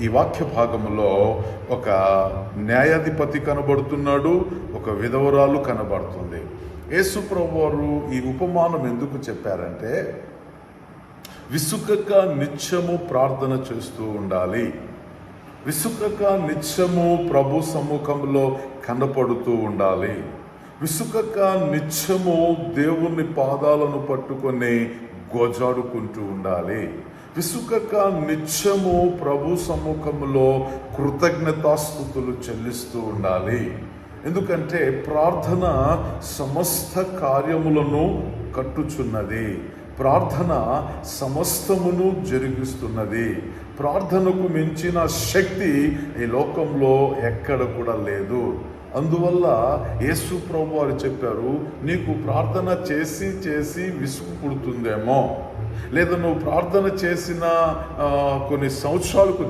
ఈ వాక్య భాగములో ఒక న్యాయాధిపతి కనబడుతున్నాడు, ఒక విధవరాలు కనబడుతుంది. యేసు ప్రభువారు ఈ ఉపమానం ఎందుకు చెప్పారంటే, విసుకక నిత్యము ప్రార్థన చేస్తూ ఉండాలి, విసుకక నిత్యము ప్రభు సముఖంలో కనపడుతూ ఉండాలి, విసుకక నిత్యము దేవుని పాదాలను పట్టుకొని గోజాడుకుంటూ ఉండాలి, విసుకక నిత్యము ప్రభు సముఖంలో కృతజ్ఞతాస్తుతులు చెల్లిస్తూ ఉండాలి. ఎందుకంటే ప్రార్థన సమస్త కార్యములను కట్టుచున్నది, ప్రార్థన సమస్తమును జరిగిస్తున్నది. ప్రార్థనకు మించిన శక్తి ఈ లోకంలో ఎక్కడ కూడా లేదు. అందువల్ల యేసు ప్రభు వారు చెప్పారు, నీకు ప్రార్థన చేసి చేసి విసుగు పుడుతుందేమో, లేదా నువ్వు ప్రార్థన చేసిన కొన్ని సంవత్సరాలకు